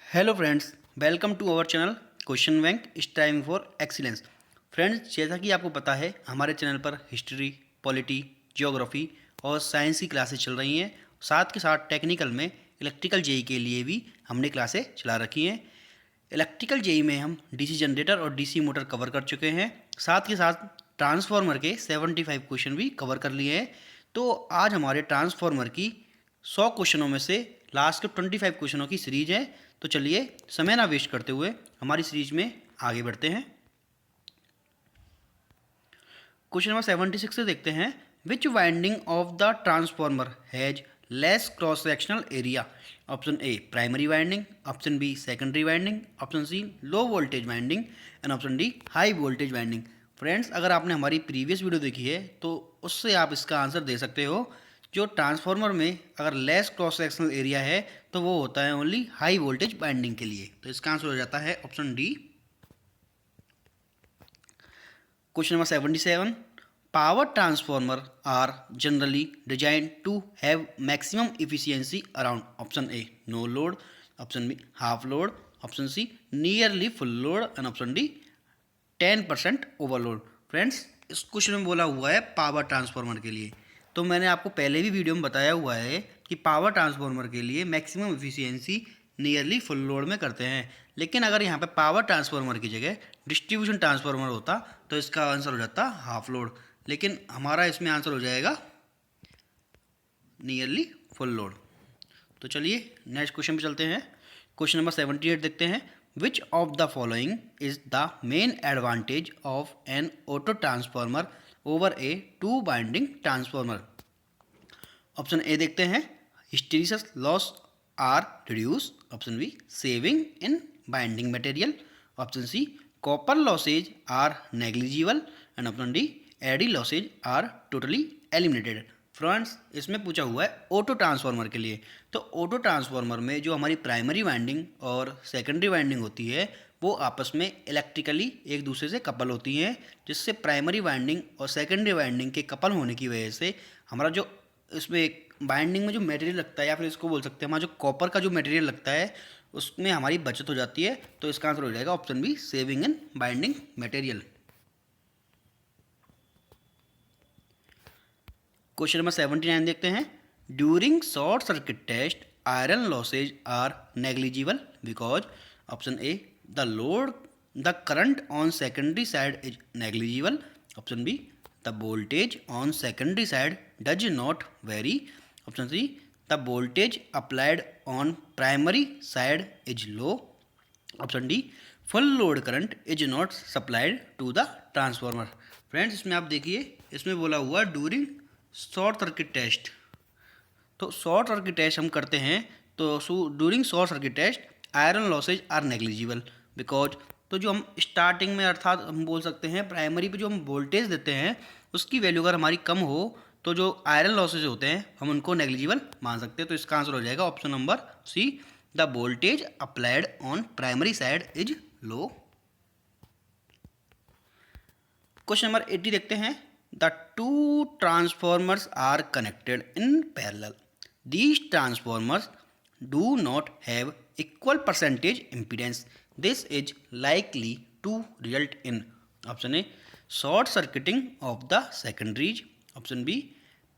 Hello friends, welcome to our channel question bank striving for excellence. Friends, जैसा कि आपको पता है हमारे चैनल पर हिस्ट्री, पॉलिटी, ज्योग्राफी और साइंस की क्लासेस चल रही हैं। साथ के साथ टेक्निकल में इलेक्ट्रिकल जेई के लिए भी हमने क्लासें चला रखी हैं। इलेक्ट्रिकल जेई में हम डीसी जनरेटर और डीसी मोटर कवर कर चुके हैं। साथ के साथ ट्रांसफार्मर के 75 क्वेश्चन भी कवर कर लिए हैं। तो आज हमारे ट्रांसफार्मर की 100 क्वेश्चनों में से लास्ट के 25 क्वेश्चनों की सीरीज है। तो चलिए समय ना वेस्ट करते हुए हमारी सीरीज में आगे बढ़ते हैं। क्वेश्चन नंबर 76 से देखते हैं, which winding of the transformer has less cross sectional area. Option A primary winding, option B secondary winding, option C low voltage winding and option D high voltage winding. Friends, अगर आपने हमारी previous video देखी है तो उससे आप इसका answer दे सकते हो। जो ट्रांसफार्मर में अगर लेस क्रॉस सेक्शनल एरिया है तो वो होता है ओनली हाई वोल्टेज वाइंडिंग के लिए। तो इसका आंसर हो जाता है option D. Question number 77, power transformer are generally design to have maximum efficiency around. Option A no load, option B half load, option C nearly full load and option D 10% overload. Friends, इस question में बोला हुआ है power transformer के लिए। तो मैंने आपको पहले भी वीडियो में बताया हुआ है कि पावर ट्रांसफार्मर के लिए maximum efficiency nearly full load में करते हैं। लेकिन अगर यहाँ पे पावर ट्रांसफार्मर की जगह डिस्ट्रीब्यूशन ट्रांसफार्मर होता तो इसका आंसर हो जाता हाफ लोड। लेकिन हमारा इसमें आंसर हो जाएगा नियरली फुल लोड। तो चलिए नेक्स्ट क्वेश्चन पे चलते हैं। क्वेश्चन नंबर 78 देखते हैं, which of the following is the main advantage of an auto transformer over a two winding transformer. Option A देखते हैं, hysteresis loss are reduce, option B saving in winding material, option C copper losses are negligible and option D eddy losses are totally eliminated. Friends, इसमें पूछा हुआ है auto transformer के लिए। तो auto transformer में जो हमारी प्राइमरी वाइंडिंग और सेकेंडरी वाइंडिंग होती है वो आपस में इलेक्ट्रिकली एक दूसरे से कपल होती हैं, जिससे प्राइमरी वाइंडिंग और सेकेंडरी वाइंडिंग के कपल होने की वजह से हमारा जो इसमें बाइंडिंग में जो मटेरियल लगता है, या फिर इसको बोल सकते हैं हमारा जो कॉपर का जो मटेरियल लगता है, उसमें हमारी बचत हो जाती है। तो इसका आंसर हो जाएगा option B saving in winding material. Question number 79 देखते हैं, during short circuit test iron losses are negligible because. Option A the load the current on secondary side is negligible, option B the voltage on secondary side does not vary, option C the voltage applied on primary side is low, option D full load current is not supplied to the transformer. Friends, इसमें आप देखिए, इसमें बोला हुआ during short circuit test. तो short circuit test हम करते हैं तो during short circuit test iron losses are negligible because. तो जो हम स्टार्टिंग में अर्थात हम बोल सकते हैं प्राइमरी पे जो हम वोल्टेज देते हैं उसकी वैल्यू अगर हमारी कम हो तो जो आयरन लॉसेज होते हैं हम उनको नेग्लिजिबल मान सकते हैं। तो इसका आंसर हो जाएगा option number C the voltage applied on primary side is low. Question number 80 देखते हैं, the two transformers are connected in parallel, these transformers do not have equal percentage impedance, this is likely to result in option A short circuiting of the secondaries, option B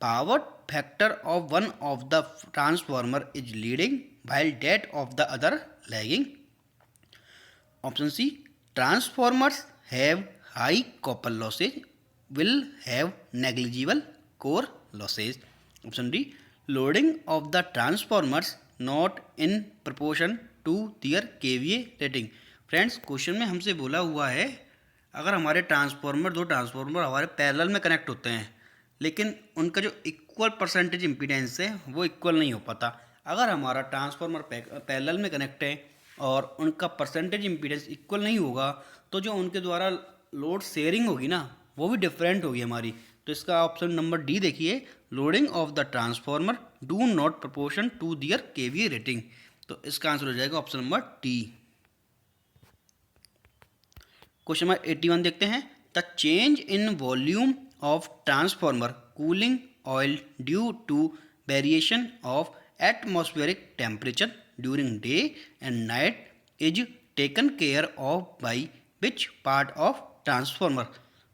power factor of one of the transformer is leading while that of the other lagging, option C transformers have high copper losses will have negligible core losses, option D loading of the transformers not in proportion to their KVA rating. Friends, question में हमसे बोला हुआ है अगर हमारे दो transformer हमारे parallel में कनेक्ट होते हैं लेकिन उनका जो इक्वल परसेंटेज इम्पीडेंस है वो इक्वल नहीं हो पाता। अगर हमारा ट्रांसफॉर्मर पैरेलल में कनेक्ट है और उनका परसेंटेज इम्पीडेंस इक्वल नहीं होगा तो जो उनके द्वारा लोड शेयरिंग होगी ना वो भी डिफरेंट होगी हमारी। तो इसका ऑप्शन नंबर डी देखिए, loading of the transformer do not proportion to their KVA rating. तो इसका आंसर हो जाएगा option number D. Question number 81 देखते हैं, the change in volume of transformer cooling oil due to variation of atmospheric temperature during day and night is taken care of by which part of transformer?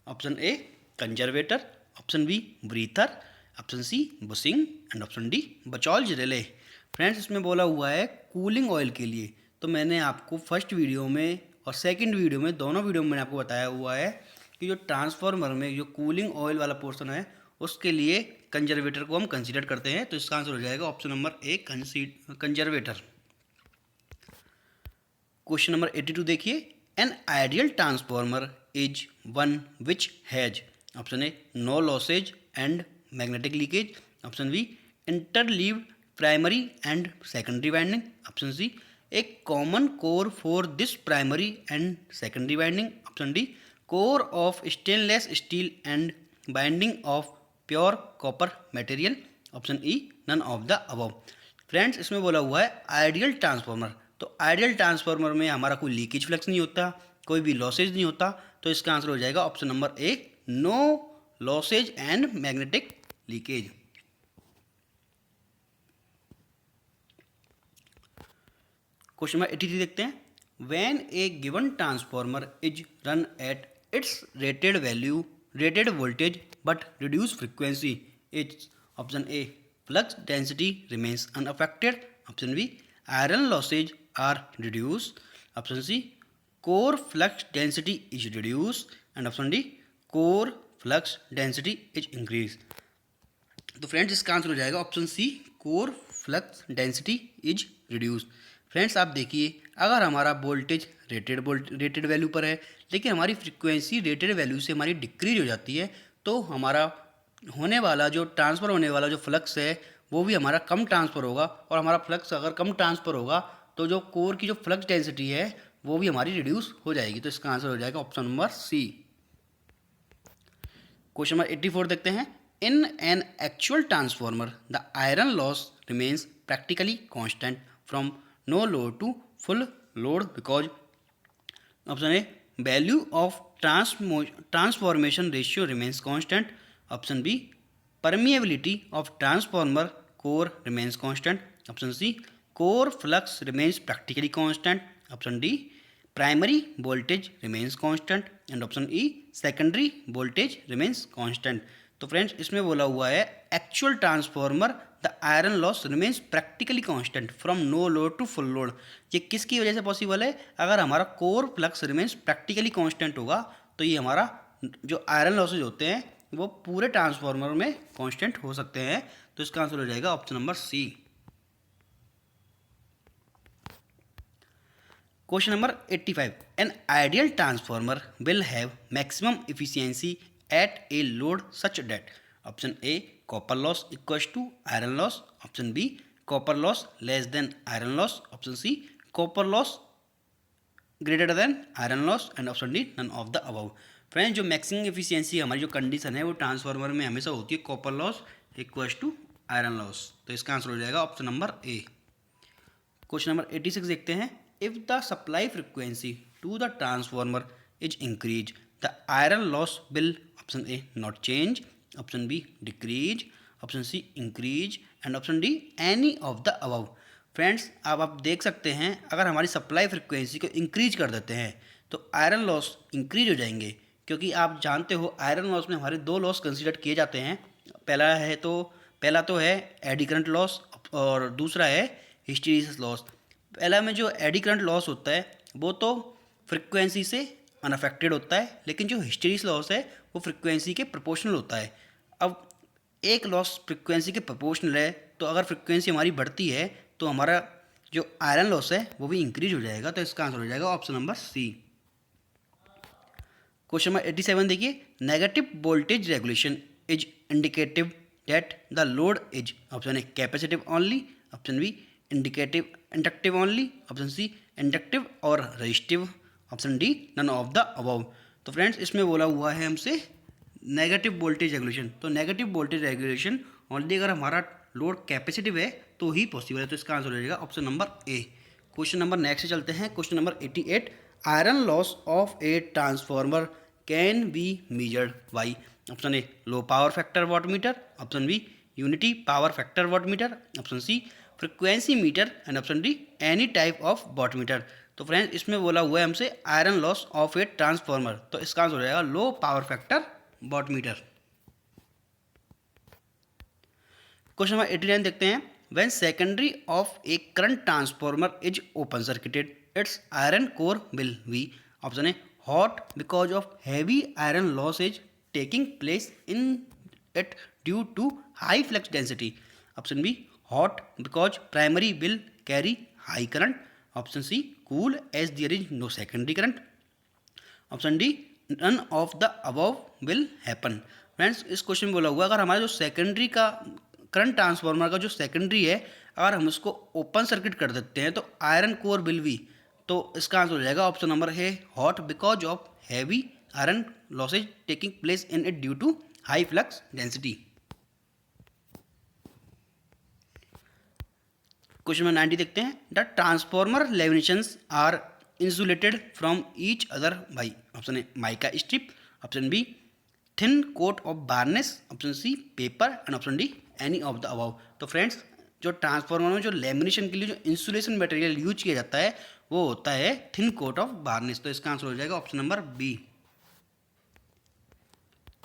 Option A conservator, option B breather, option C bushing and option D Buchholz relay. Friends इसमें बोला हुआ है cooling oil के लिए, तो मैंने आपको first video में और सेकंड वीडियो में, दोनों वीडियो में मैंने आपको बताया हुआ है कि जो ट्रांसफार्मर में जो कूलिंग ऑयल वाला पोर्शन है उसके लिए कंजर्वेटर को हम कंसीडर करते हैं। तो इसका आंसर हो जाएगा option number A conservator. Question number 82 देखिए, an ideal transformer is one which has option A no losses and magnetic leakage, option B interleaved primary and secondary winding, option C a common core for this primary and secondary winding, option D core of stainless steel and winding of pure copper material, option E none of the above. Friends इसमें बोला हुआ है ideal transformer, तो ideal transformer में हमारा कोई leakage flux नहीं होता, कोई भी लॉसेज नहीं होता, तो इसका आंसर हो जाएगा option number A no losses and magnetic leakage. Question number 83 देखते हैं, when a given transformer is run at its rated voltage but reduce frequency is option A flux density remains unaffected, option B iron losses are reduce, option C core flux density is reduce and option D core flux density is increase. तो friends इसका answer हो जाएगा option C core flux density is reduce. Friends आप देखिए, अगर हमारा voltage rated value पर है लेकिन हमारी फ्रीक्वेंसी रेटेड वैल्यू से हमारी डिक्रीज हो जाती है, तो हमारा होने वाला जो ट्रांसफ़र होने वाला जो फ्लक्स है वो भी हमारा कम ट्रांसफ़र होगा, और हमारा फ्लक्स अगर कम ट्रांसफ़र होगा तो जो कोर की जो फ्लक्स डेंसिटी है वो भी हमारी रिड्यूस हो जाएगी। तो इसका आंसर हो जाएगा option number C. Question number 84 देखते हैं, in an actual transformer the iron loss remains practically constant from no load to full load because option A value of transformation ratio remains constant, option B permeability of transformer core remains constant, option C core flux remains practically constant, option D primary voltage remains constant and option E secondary voltage remains constant। तो friends इसमें बोला हुआ है actual transformer the iron loss remains practically constant from no load to full load. ये किसकी वजह से possible है? अगर हमारा core flux remains practically constant होगा तो ये हमारा जो आयरन लॉसेज होते हैं वो पूरे ट्रांसफार्मर में कांस्टेंट हो सकते हैं। तो इसका आंसर हो जाएगा option number C. Question number 85, an ideal transformer will have maximum efficiency at a load such that option A copper loss equals to iron loss, option B copper loss less than iron loss, option C copper loss greater than iron loss and option D none of the above. Friends जो maximum efficiency हमारी जो condition है वो transformer में हमेशा होती है copper loss equals to iron loss. तो इसका आंसर हो जाएगा option number A. Question number 86 देखते हैं, if the supply frequency to the transformer is increase the iron loss will option A not change, option B decrease, option C increase and option D any of the above. Friends अब आप देख सकते हैं अगर हमारी supply frequency को increase कर देते हैं तो आयरन लॉस इंक्रीज हो जाएंगे, क्योंकि आप जानते हो आयरन लॉस में हमारे दो लॉस कंसीडर किए जाते हैं। पहला तो है एडी करंट लॉस और दूसरा है हिस्टैरिसीस लॉस। पहला में जो एडी करंट लॉस होता है वो तो फ्रीक्वेंसी से अनअफेक्टेड होता है, लेकिन जो हिस्टैरिसीस लॉस है वो फ्रीक्वेंसी के प्रोपोर्शनल होता है। अब एक लॉस फ्रीक्वेंसी के प्रोपोर्शनल है, तो अगर फ्रीक्वेंसी हमारी बढ़ती है तो हमारा जो आयरन लॉस है वो भी इंक्रीज हो जाएगा। तो इसका आंसर हो जाएगा option number C. Question number 87 देखिए, negative voltage regulation is indicative that the load is option A capacitive only, option B inductive only, option C inductive और resistive, option D none of the above. तो friends इसमें बोला हुआ है हमसे negative voltage regulation, तो negative voltage regulation only अगर हमारा लोड कैपेसिटिव है तो ही पॉसिबल है। तो इसका आंसर हो जाएगा option number A. Question number next चलते हैं, question number 88, iron loss of a transformer can be measured by option A low power factor wattmeter, option B unity power factor wattmeter, option C frequency meter and option D any type of watt meter. तो friends इसमें बोला हुआ है हमसे iron loss of a transformer, तो इसका answer हो जाएगा low power factor watt metre. Question number 89 देखते हैं। When secondary of a current transformer is open circuited its iron core will be, option A hot because of heavy iron loss is taking place in it due to high flux density, option B hot because primary will carry high current, option C cool as there is no secondary current, option D none of the above will happen. Friends इस question में बोला हुआ अगर हमारा जो secondary का current transformer का जो सेकेंडरी है अगर हम उसको ओपन सर्किट कर देते हैं तो आयरन कोर विल बी, तो इसका आंसर हो जाएगा ऑप्शन नंबर है hot because of heavy iron losses taking place in it due to high flux density. Question number 90 देखते हैं। The transformer laminations are insulated from each other by, option A mica strip, option B thin coat of varnish, option C paper and option D any of the above. तो friends जो transformer में जो lamination के लिए जो insulation material use किया जाता है वो होता है थिन कोट ऑफ बार्नेस, तो इसका आंसर हो जाएगा option number B.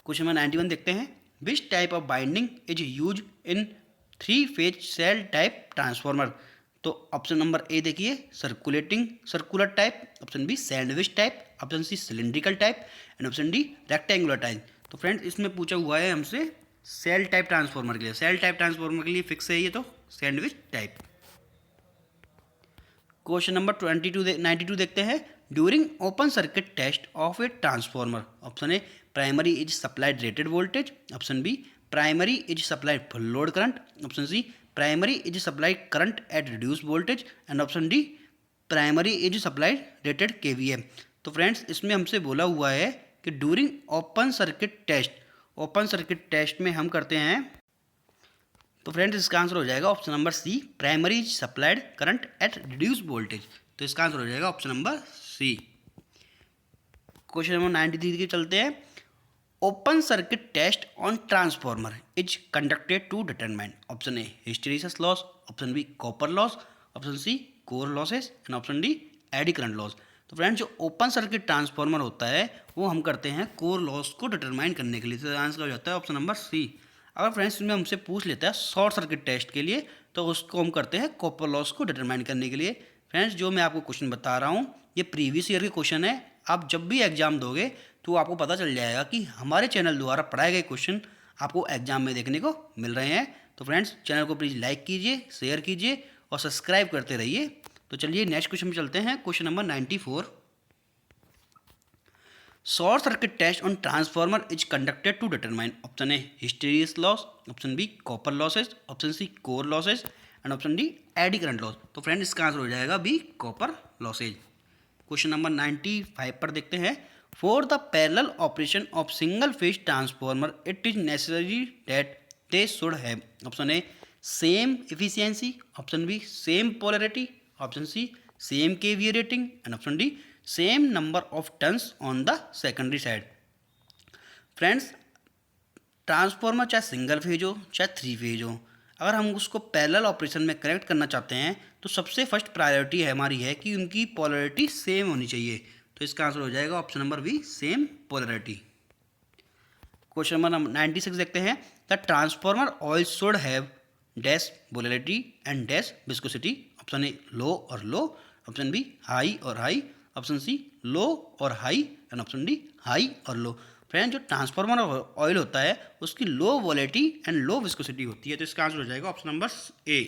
Question number 91 देखते हैं। Which type of winding is use in 3 phase shell type transformer, तो ऑप्शन नंबर ए देखिए circular type, option B sandwich type, option C cylindrical type and option D rectangular type. तो friends इसमें पूछा हुआ है हमसे सेल टाइप ट्रांसफॉर्मर के लिए, सेल टाइप ट्रांसफॉर्मर के लिए फिक्स है ये तो सैंडविच टाइप। क्वेश्चन नंबर 92 देखते हैं। During open circuit test of a transformer, option A primary is supplied rated voltage, option B primary is supplied full load current, option C primary is supplied current at reduce voltage and option D primary is supplied rated KVA. तो friends इसमें हमसे बोला हुआ है कि during open circuit test में हम करते हैं, तो फ्रेंड्स इसका आंसर हो जाएगा option number C primary is supplied current at reduce voltage, तो इसका आंसर हो जाएगा option number C. Question number 93 के चलते हैं। Open circuit test on transformer is conducted to determine, option A hysteresis loss, option B copper loss, option C core losses and option D eddy current loss. तो friends जो open circuit transformer होता है वो हम करते हैं core loss को determine करने के लिए, तो आंसर हो जाता है ऑप्शन नंबर सी। अगर फ्रेंड्स इसमें हमसे पूछ लेता है शॉर्ट सर्किट टेस्ट के लिए तो उसको हम करते हैं कॉपर लॉस को डिटरमाइन करने के लिए। फ्रेंड्स जो मैं आपको क्वेश्चन बता रहा हूँ ये प्रीवियस ईयर के क्वेश्चन है, आप जब भी एग्जाम दोगे तो आपको पता चल जाएगा कि हमारे चैनल द्वारा पढ़ाए गए क्वेश्चन आपको एग्जाम में देखने को मिल रहे हैं। तो फ्रेंड्स चैनल को प्लीज़ लाइक कीजिए, शेयर कीजिए और सब्सक्राइब करते रहिए। तो चलिए नेक्स्ट क्वेश्चन में चलते हैं। Question number 94। Short circuit test on transformer is conducted to determine, option A hysteresis loss, option B copper losses, option C core losses and option D eddy current loss. तो friend इसका answer हो जाएगा B copper losses. Question number 95 पर देखते हैं। For the parallel operation of single phase transformer it is necessary that they should have, option A same efficiency, option B same polarity, option C same KVA rating and option D same number of turns on the secondary side. Friends transformer चाहे single phase हो चाहे 3 phase हो, अगर हम उसको parallel operation में connect करना चाहते हैं तो सबसे फर्स्ट प्रायोरिटी हमारी है कि उनकी पोलैरिटी सेम होनी चाहिए, तो इसका आंसर हो जाएगा option number B same polarity. Question number 96 देखते हैं। The transformer oil should have dash polarity and dash viscosity, option A low और लो, ऑप्शन बी हाई और हाई, ऑप्शन सी लो और high and option D high और low. Friend जो transformer oil होता है उसकी लो वोलेटी एंड लो विस्कोसिटी होती है, तो इसका आंसर हो जाएगा option number A.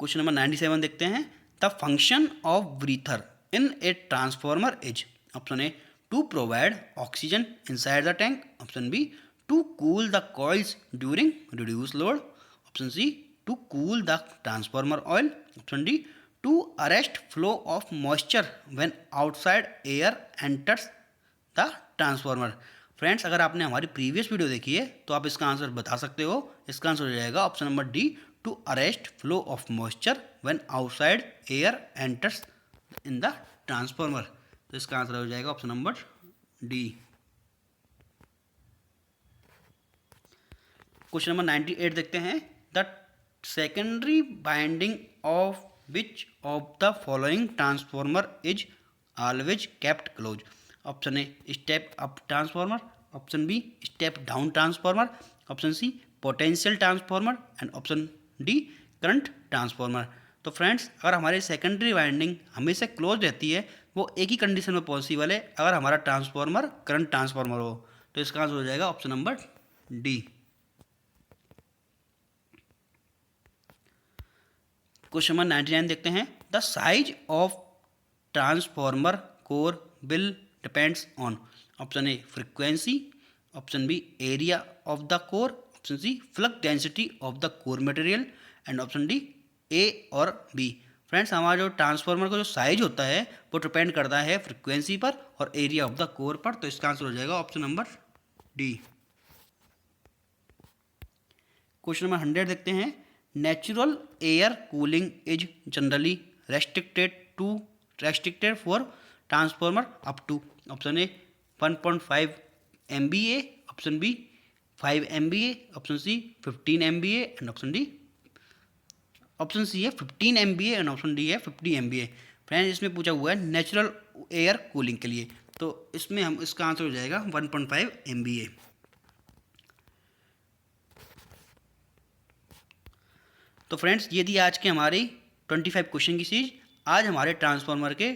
Question number 97 देखते हैं। The function of breather in a transformer is, option A to provide oxygen inside the tank, option B to cool the coils during reduce load, option C to cool the transformer oil, option D to arrest flow of moisture when outside air enters the transformer। Friends अगर आपने हमारी previous video देखी है तो आप इसका answer बता सकते हो, इसका आंसर हो जाएगा option number D to arrest flow of moisture when outside air enters in the transformer, तो इसका आंसर हो जाएगा option number D. Question number 98 देखते हैं। The secondary binding of which of the following transformer is always kept close. Option A step up transformer, option B step down transformer, option C potential transformer and option D current transformer. तो friends, अगर हमारी secondary winding हमेशा close रहती है, वो एक ही condition में possible है, अगर हमारा ट्रांसफॉर्मर करंट ट्रांसफॉर्मर हो। तो इसका आंसर हो जाएगा option number D. Question number 99 देखते हैं। The size of transformer core will depends on. Option A frequency, option B area of the core, option C flux density of the core material and option D A और B. Friends, हमारा जो transformer का जो size होता है वो depend करता है फ्रीक्वेंसी पर और एरिया ऑफ द कोर पर। तो इसका आंसर हो जाएगा option number D. Question number 100 देखते हैं। Natural air cooling is generally restricted for transformer up to. Option A 1.5 MVA, option B 5 MVA, option C 15 MVA and option D, option C है 15 MVA and option D है 50 MVA। Friends, इसमें पूछा हुआ है natural air cooling के लिए, तो इसमें हम इसका आंसर हो जाएगा 1.5 MVA। तो फ्रेंड्स, ये थी आज के हमारी 25 क्वेश्चन की सीरीज। आज हमारे ट्रांसफार्मर के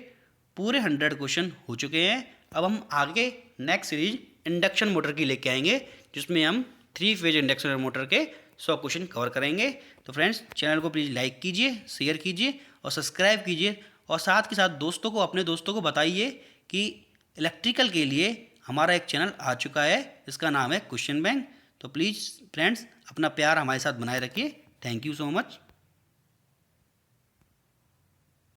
पूरे 100 क्वेश्चन हो चुके हैं। अब हम आगे नेक्स्ट सीरीज इंडक्शन मोटर की लेके आएंगे, जिसमें हम 3 फेज इंडक्शन मोटर के 100 क्वेश्चन कवर करेंगे। तो फ्रेंड्स, चैनल को प्लीज़ लाइक कीजिए, शेयर कीजिए और सब्सक्राइब कीजिए, और साथ के साथ अपने दोस्तों को बताइए कि इलेक्ट्रिकल के लिए हमारा एक चैनल आ चुका है, इसका नाम है क्वेश्चन बैंक। तो प्लीज़ फ्रेंड्स, अपना प्यार हमारे साथ बनाए रखिए। Thank you so much.